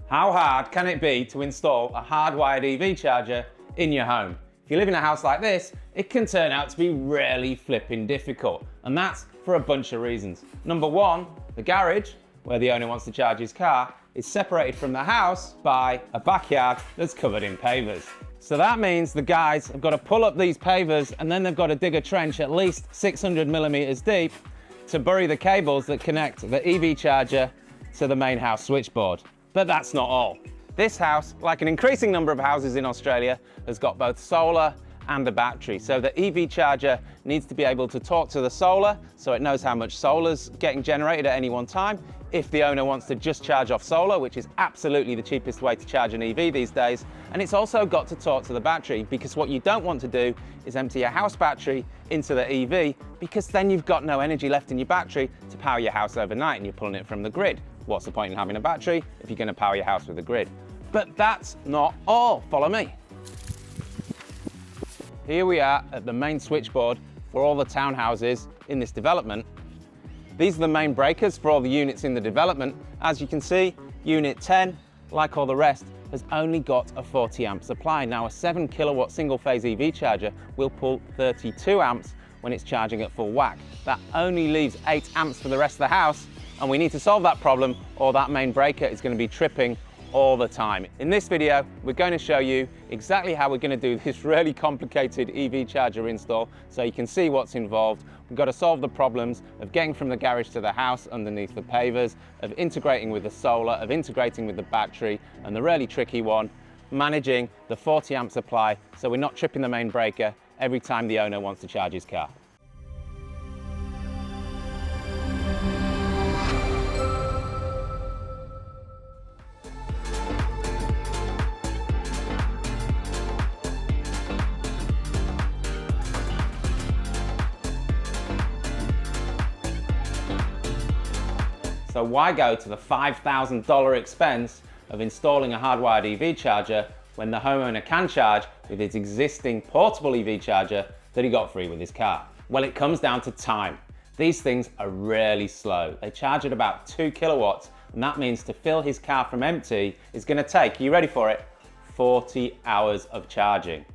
How hard can it be to install a hardwired EV charger in your home? If you live in a house like this, it can turn out to be really flipping difficult, and that's for a bunch of reasons. Number one, the garage, where the owner wants to charge his car, is separated from the house by a backyard that's covered in pavers. So that means the guys have got to pull up these pavers and then they've got to dig a trench at least 600 millimeters deep to bury the cables that connect the EV charger to the main house switchboard. But that's not all. This house, like an increasing number of houses in Australia, has got both solar and a battery. So the EV charger needs to be able to talk to the solar so it knows how much solar's getting generated at any one time. If the owner wants to just charge off solar, which is absolutely the cheapest way to charge an EV these days. And it's also got to talk to the battery, because what you don't want to do is empty your house battery into the EV, because then you've got no energy left in your battery to power your house overnight and you're pulling it from the grid. What's the point in having a battery if you're going to power your house with a grid? But that's not all. Follow me. Here we are at the main switchboard for all the townhouses in this development. These are the main breakers for all the units in the development. As you can see, unit 10, like all the rest, has only got a 40 amp supply. Now a 7 kilowatt single phase EV charger will pull 32 amps when it's charging at full whack. That only leaves 8 amps for the rest of the house, and we need to solve that problem or that main breaker is going to be tripping all the time. In this video, we're going to show you exactly how we're going to do this really complicated EV charger install so you can see what's involved. We've got to solve the problems of getting from the garage to the house underneath the pavers, of integrating with the solar, of integrating with the battery, and the really tricky one, managing the 40 amp supply so we're not tripping the main breaker every time the owner wants to charge his car. So why go to the $5,000 expense of installing a hardwired EV charger when the homeowner can charge with his existing portable EV charger that he got free with his car? Well, it comes down to time. These things are really slow. They charge at about 2 kilowatts, and that means to fill his car from empty is going to take, are you ready for it, 40 hours of charging.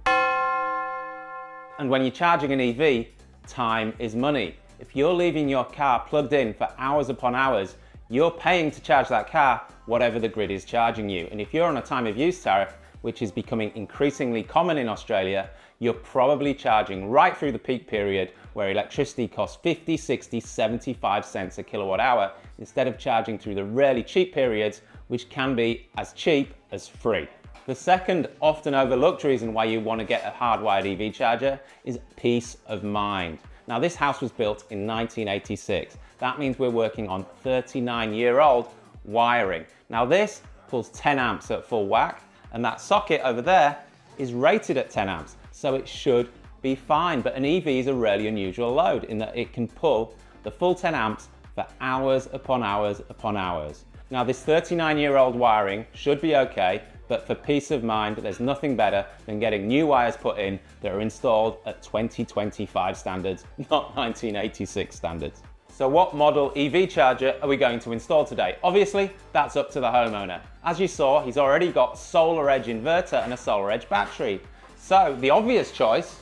And when you're charging an EV, time is money. If you're leaving your car plugged in for hours upon hours, you're paying to charge that car whatever the grid is charging you. And if you're on a time of use tariff, which is becoming increasingly common in Australia, you're probably charging right through the peak period where electricity costs 50, 60, 75 cents a kilowatt hour instead of charging through the really cheap periods, which can be as cheap as free. The second often overlooked reason why you want to get a hardwired EV charger is peace of mind. Now, this house was built in 1986. That means we're working on 39-year-old wiring. Now this pulls 10 amps at full whack, and that socket over there is rated at 10 amps, so it should be fine. But an EV is a really unusual load in that it can pull the full 10 amps for hours upon hours upon hours. Now this 39-year-old wiring should be okay, but for peace of mind, there's nothing better than getting new wires put in that are installed at 2025 standards, not 1986 standards. So what model EV charger are we going to install today? Obviously, that's up to the homeowner. As you saw, he's already got solar edge inverter and a solar edge battery. So the obvious choice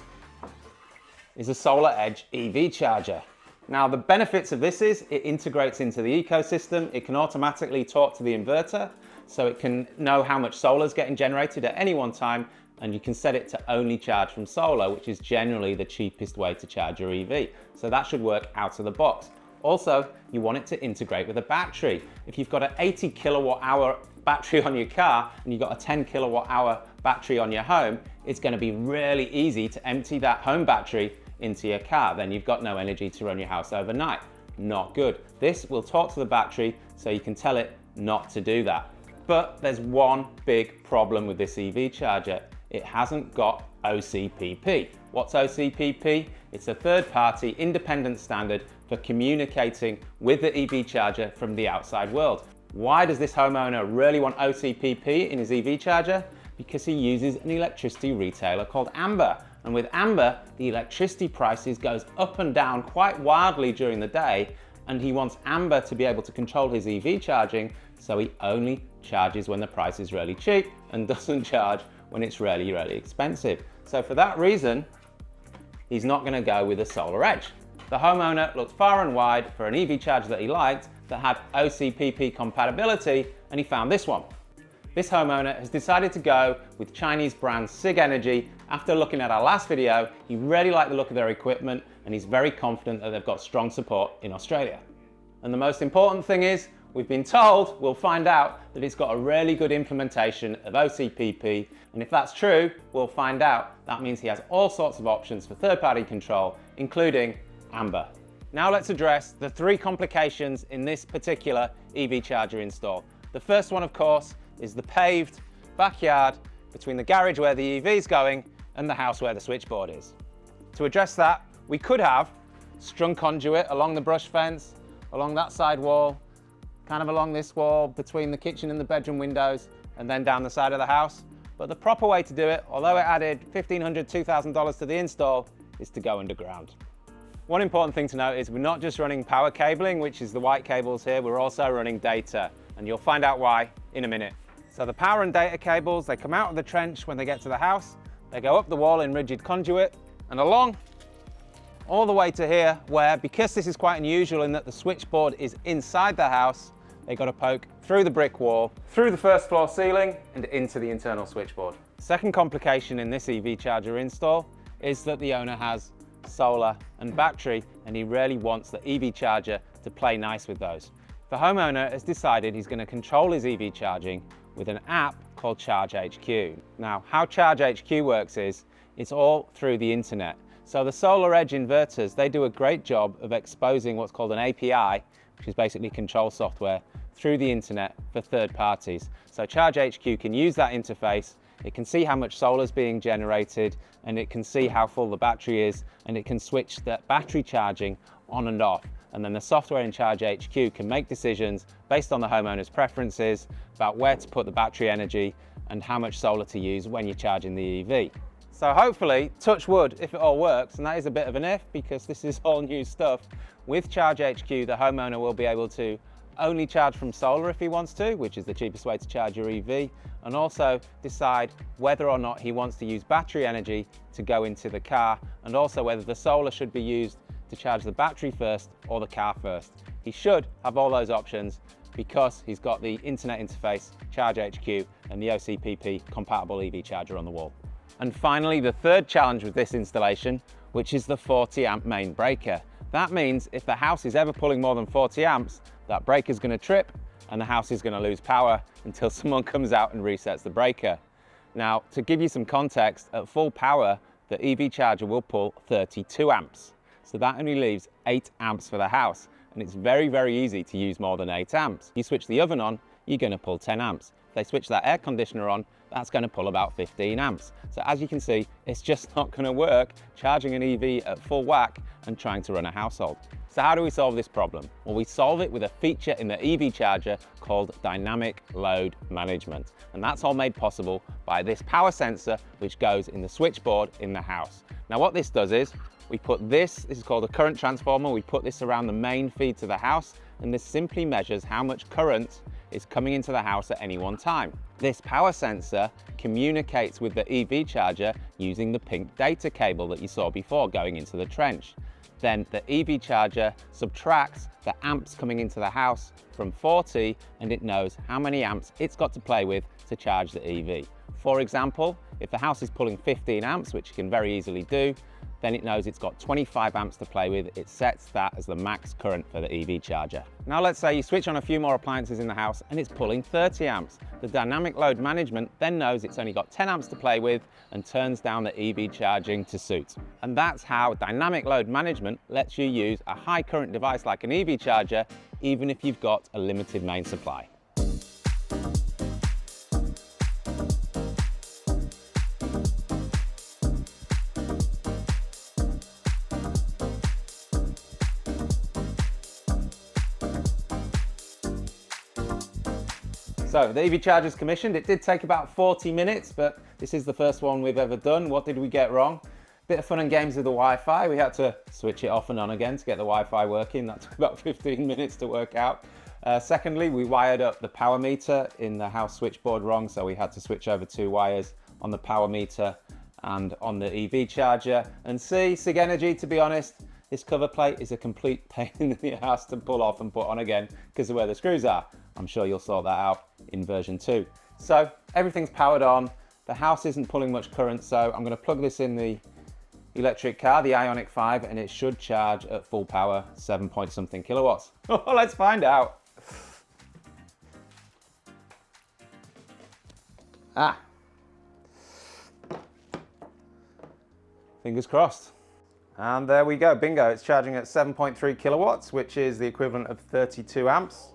is a solar edge EV charger. Now the benefits of this is it integrates into the ecosystem. It can automatically talk to the inverter, so it can know how much solar is getting generated at any one time, and you can set it to only charge from solar, which is generally the cheapest way to charge your EV. So that should work out of the box. Also, you want it to integrate with a battery. If you've got an 80 kilowatt hour battery on your car and you've got a 10 kilowatt hour battery on your home, it's going to be really easy to empty that home battery into your car. Then you've got no energy to run your house overnight. Not good. This will talk to the battery so you can tell it not to do that. But there's one big problem with this EV charger. It hasn't got OCPP. What's OCPP? It's a third-party independent standard for communicating with the EV charger from the outside world. Why does this homeowner really want OCPP in his EV charger? Because he uses an electricity retailer called Amber. And with Amber, the electricity prices goes up and down quite wildly during the day, and he wants Amber to be able to control his EV charging, so he only charges when the price is really cheap and doesn't charge when it's really, really expensive. So for that reason, he's not going to go with a Solar Edge. The homeowner looked far and wide for an EV charger that he liked that had OCPP compatibility, and he found this one. This homeowner has decided to go with Chinese brand SIG Energy. After looking at our last video, he really liked the look of their equipment and he's very confident that they've got strong support in Australia. And the most important thing is, we've been told, we'll find out, that it's got a really good implementation of OCPP, and if that's true, we'll find out that means he has all sorts of options for third-party control, including Amber. Now let's address the 3 complications in this particular EV charger install. The first one, of course, is the paved backyard between the garage where the EV is going and the house where the switchboard is. To address that, we could have strung conduit along the brush fence, along that side wall, kind of along this wall between the kitchen and the bedroom windows, and then down the side of the house. But the proper way to do it, although it added $1,500, $2,000 to the install, is to go underground. One important thing to note is we're not just running power cabling, which is the white cables here, we're also running data, and you'll find out why in a minute. So the power and data cables, they come out of the trench when they get to the house, they go up the wall in rigid conduit and along all the way to here, where, because this is quite unusual in that the switchboard is inside the house, they got to poke through the brick wall, through the first floor ceiling and into the internal switchboard. Second complication in this EV charger install is that the owner has solar and battery, and he really wants the EV charger to play nice with those. The homeowner has decided he's going to control his EV charging with an app called ChargeHQ. Now, how ChargeHQ works is it's all through the internet. So the Solar Edge inverters, they do a great job of exposing what's called an API, which is basically control software, through the internet for third parties. So ChargeHQ can use that interface, it can see how much solar is being generated, and it can see how full the battery is, and it can switch that battery charging on and off. And then the software in ChargeHQ can make decisions based on the homeowner's preferences about where to put the battery energy and how much solar to use when you're charging the EV. So hopefully, touch wood, if it all works, and that is a bit of an if because this is all new stuff, with ChargeHQ, the homeowner will be able to only charge from solar if he wants to, which is the cheapest way to charge your EV, and also decide whether or not he wants to use battery energy to go into the car, and also whether the solar should be used to charge the battery first or the car first. He should have all those options because he's got the internet interface, ChargeHQ, and the OCPP compatible EV charger on the wall. And finally, the third challenge with this installation, which is the 40 amp main breaker. That means if the house is ever pulling more than 40 amps, that breaker is going to trip and the house is going to lose power until someone comes out and resets the breaker. Now, to give you some context, at full power, the EV charger will pull 32 amps. So that only leaves 8 amps for the house. And it's very, very easy to use more than 8 amps. You switch the oven on, you're going to pull 10 amps. If they switch that air conditioner on, that's going to pull about 15 amps. So as you can see, it's just not going to work charging an EV at full whack and trying to run a household. So how do we solve this problem? Well, we solve it with a feature in the EV charger called dynamic load management. And that's all made possible by this power sensor, which goes in the switchboard in the house. Now what this does is, we put this is called a current transformer, we put this around the main feed to the house, and this simply measures how much current is coming into the house at any one time. This power sensor communicates with the EV charger using the pink data cable that you saw before going into the trench. Then the EV charger subtracts the amps coming into the house from 40, and it knows how many amps it's got to play with to charge the EV. For example, if the house is pulling 15 amps, which you can very easily do, then it knows it's got 25 amps to play with. It sets that as the max current for the EV charger. Now let's say you switch on a few more appliances in the house and it's pulling 30 amps. The dynamic load management then knows it's only got 10 amps to play with and turns down the EV charging to suit. And that's how dynamic load management lets you use a high current device like an EV charger, even if you've got a limited main supply. So the EV charger's commissioned. It did take about 40 minutes, but this is the first one we've ever done. What did we get wrong? Bit of fun and games with the Wi-Fi. We had to switch it off and on again to get the Wi-Fi working. That took about 15 minutes to work out. Secondly, we wired up the power meter in the house switchboard wrong, so we had to switch over 2 wires on the power meter and on the EV charger. And C, SIG Energy, to be honest, this cover plate is a complete pain in the ass to pull off and put on again because of where the screws are. I'm sure you'll sort that out in version 2. So everything's powered on. The house isn't pulling much current, so I'm going to plug this in the electric car, the Ioniq 5, and it should charge at full power, 7 point something kilowatts. Let's find out. Fingers crossed. And there we go, bingo, it's charging at 7.3 kilowatts, which is the equivalent of 32 amps.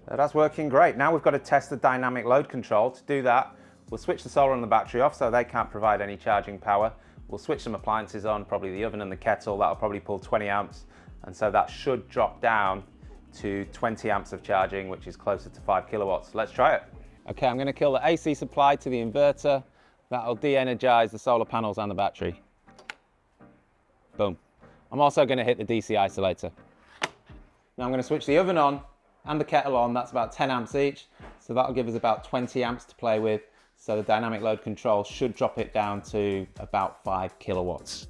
That's working great. Now we've got to test the dynamic load control. To do that, we'll switch the solar and the battery off so they can't provide any charging power. We'll switch some appliances on, probably the oven and the kettle. That'll probably pull 20 amps. And so that should drop down to 20 amps of charging, which is closer to 5 kilowatts. Let's try it. Okay, I'm going to kill the AC supply to the inverter. That'll de-energize the solar panels and the battery. Boom. I'm also going to hit the DC isolator. Now I'm going to switch the oven on and the kettle on. That's about 10 amps each. So that'll give us about 20 amps to play with. So the dynamic load control should drop it down to about 5 kilowatts.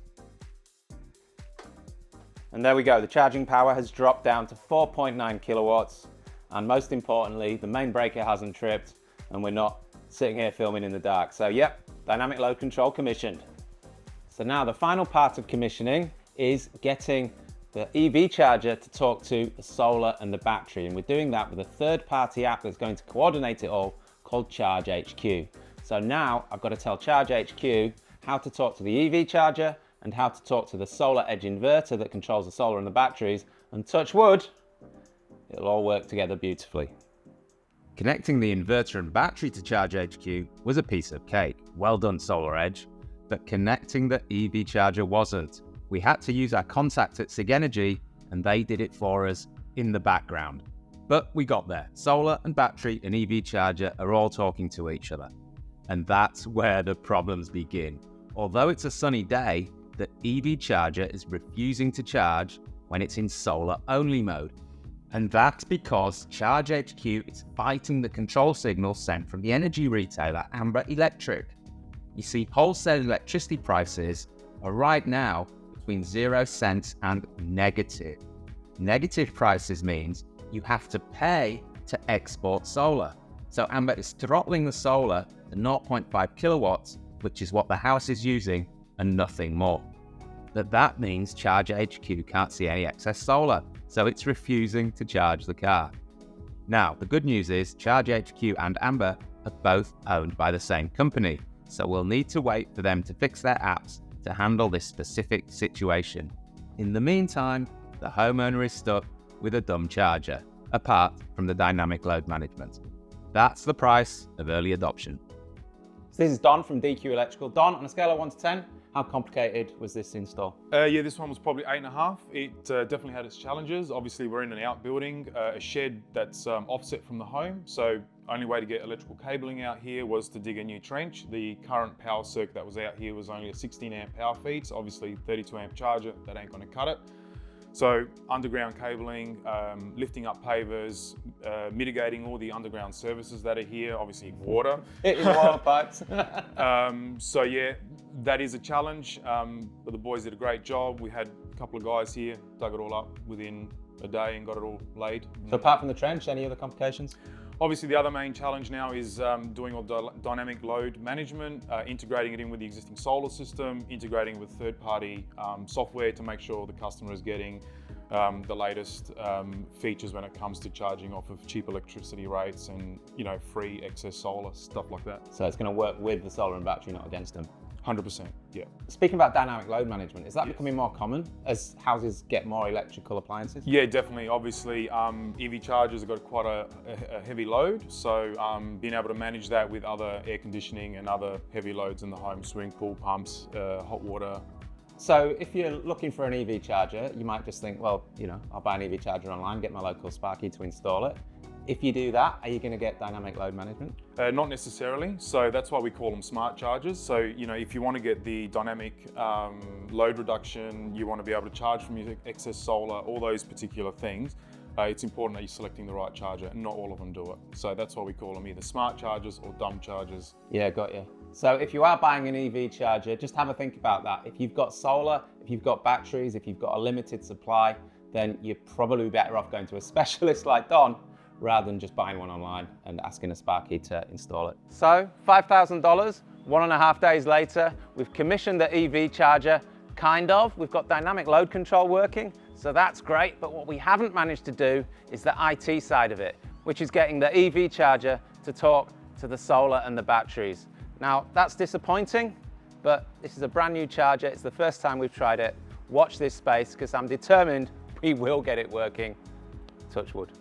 And there we go. The charging power has dropped down to 4.9 kilowatts. And most importantly, the main breaker hasn't tripped and we're not sitting here filming in the dark. So yep, dynamic load control commissioned. So now the final part of commissioning is getting the EV charger to talk to the solar and the battery. And we're doing that with a third-party app that's going to coordinate it all called ChargeHQ. So now I've got to tell ChargeHQ how to talk to the EV charger and how to talk to the solar edge inverter that controls the solar and the batteries. And touch wood, it'll all work together beautifully. Connecting the inverter and battery to ChargeHQ was a piece of cake. Well done, Solar Edge. But connecting the EV charger wasn't. We had to use our contact at SIG Energy, and they did it for us in the background. But we got there. Solar and battery and EV charger are all talking to each other. And that's where the problems begin. Although it's a sunny day, the EV charger is refusing to charge when it's in solar only mode. And that's because ChargeHQ is fighting the control signal sent from the energy retailer Amber Electric. You see, wholesale electricity prices are right now between 0 cents and negative. Negative prices means you have to pay to export solar. So Amber is throttling the solar to 0.5 kilowatts, which is what the house is using, and nothing more. But that means ChargeHQ can't see any excess solar, so it's refusing to charge the car. Now, the good news is ChargeHQ and Amber are both owned by the same company, so we'll need to wait for them to fix their apps to handle this specific situation. In the meantime, the homeowner is stuck with a dumb charger, apart from the dynamic load management. That's the price of early adoption. So this is Don from DQ Electrical. Don, on a scale of 1 to 10, how complicated was this install? Yeah, this one was probably 8.5. It definitely had its challenges. Obviously, we're in an outbuilding, a shed that's offset from the home. So only way to get electrical cabling out here was to dig a new trench. The current power circuit that was out here was only a 16 amp power feed. So obviously 32 amp charger, that ain't gonna cut it. So underground cabling, lifting up pavers, mitigating all the underground services that are here, obviously water. In water pipes. So yeah, that is a challenge, but the boys did a great job. We had a couple of guys here, dug it all up within a day and got it all laid. So apart from the trench, any other complications? Obviously, the other main challenge now is doing all dynamic load management, integrating it in with the existing solar system, integrating with third-party software to make sure the customer is getting the latest features when it comes to charging off of cheap electricity rates and, you know, free excess solar, stuff like that. So it's going to work with the solar and battery, not against them. 100%, yeah. Speaking about dynamic load management, is that becoming more common as houses get more electrical appliances? Yeah, definitely. Obviously, EV chargers have got quite a heavy load, so being able to manage that with other air conditioning and other heavy loads in the home, swimming pool pumps, hot water. So if you're looking for an EV charger, you might just think, well, you know, I'll buy an EV charger online, get my local Sparky to install it. If you do that, are you going to get dynamic load management? Not necessarily. So that's why we call them smart chargers. So, you know, if you want to get the dynamic load reduction, you want to be able to charge from your excess solar, all those particular things, it's important that you're selecting the right charger, and not all of them do it. So that's why we call them either smart chargers or dumb chargers. Yeah, got you. So if you are buying an EV charger, just have a think about that. If you've got solar, if you've got batteries, if you've got a limited supply, then you're probably better off going to a specialist like Don rather than just buying one online and asking a Sparky to install it. So $5,000, 1.5 days later, we've commissioned the EV charger, kind of. We've got dynamic load control working, so that's great. But what we haven't managed to do is the IT side of it, which is getting the EV charger to talk to the solar and the batteries. Now, that's disappointing, but this is a brand new charger. It's the first time we've tried it. Watch this space, because I'm determined we will get it working. Touch wood.